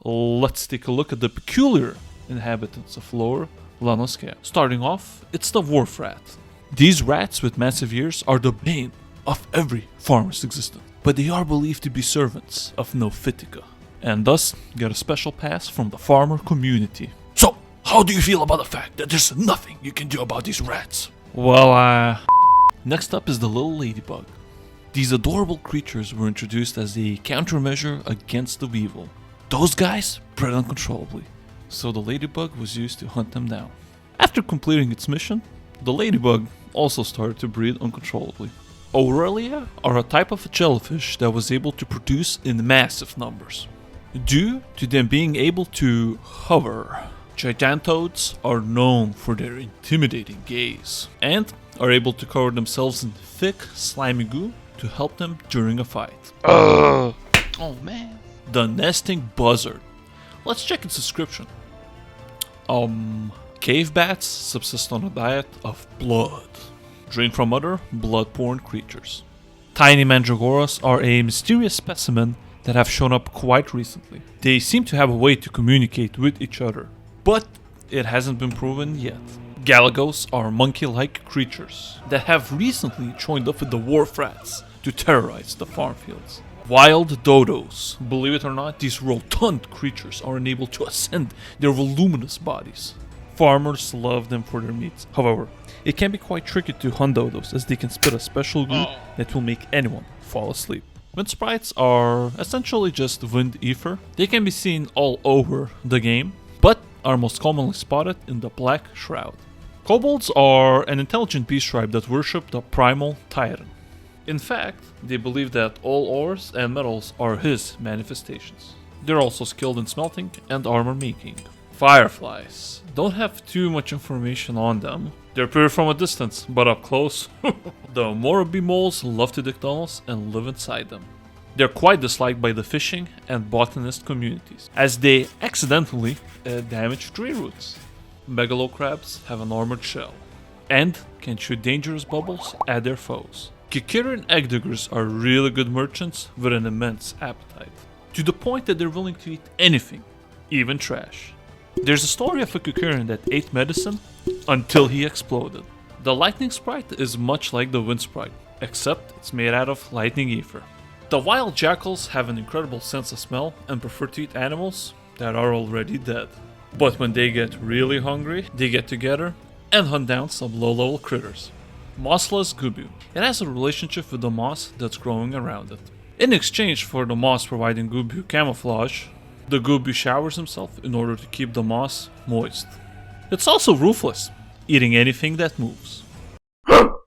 let's take a look at the peculiar inhabitants of Lower La Noscea. Starting off, it's the wharf rat. These rats with massive ears are the bane of every farmer's existence, but they are believed to be servants of Nophitica, and thus get a special pass from the farmer community. So, how do you feel about the fact that there's nothing you can do about these rats? Well, next up is the little ladybug. These adorable creatures were introduced as a countermeasure against the weevil. Those guys bred uncontrollably, so the ladybug was used to hunt them down. After completing its mission, the ladybug also started to breed uncontrollably. Aurelia are a type of jellyfish that was able to produce in massive numbers, due to them being able to hover. Gigantoads are known for their intimidating gaze, and are able to cover themselves in thick, slimy goo to help them during a fight. Oh man. The nesting buzzard. Let's check its description. Cave bats subsist on a diet of blood, drained from other blood-borne creatures. Tiny mandragoras are a mysterious specimen that have shown up quite recently. They seem to have a way to communicate with each other, but it hasn't been proven yet. Galagos are monkey-like creatures that have recently joined up with the wharf rats to terrorize the farm fields. Wild dodos. Believe it or not, these rotund creatures are unable to ascend their voluminous bodies. Farmers love them for their meats. However, it can be quite tricky to hunt dodos, as they can spit a special goo that will make anyone fall asleep. Wind sprites are essentially just wind ether. They can be seen all over the game, but are most commonly spotted in the Black Shroud. Kobolds are an intelligent beast tribe that worship the primal Titan. In fact, they believe that all ores and metals are his manifestations. They're also skilled in smelting and armor making. Fireflies. Don't have too much information on them. They appear from a distance, but up close, the Morabee moles love to dig tunnels and live inside them. They're quite disliked by the fishing and botanist communities, as they accidentally damage tree roots. Megalocrabs have an armored shell, and can shoot dangerous bubbles at their foes. Kikirian egg diggers are really good merchants with an immense appetite, to the point that they're willing to eat anything, even trash. There's a story of a Kikirian that ate medicine until he exploded. The lightning sprite is much like the wind sprite, except it's made out of lightning ether. The wild jackals have an incredible sense of smell and prefer to eat animals that are already dead. But when they get really hungry, they get together and hunt down some low-level critters. Mossless Gubu. It has a relationship with the moss that's growing around it. In exchange for the moss providing Gubu camouflage, the Gubu showers himself in order to keep the moss moist. It's also ruthless, eating anything that moves.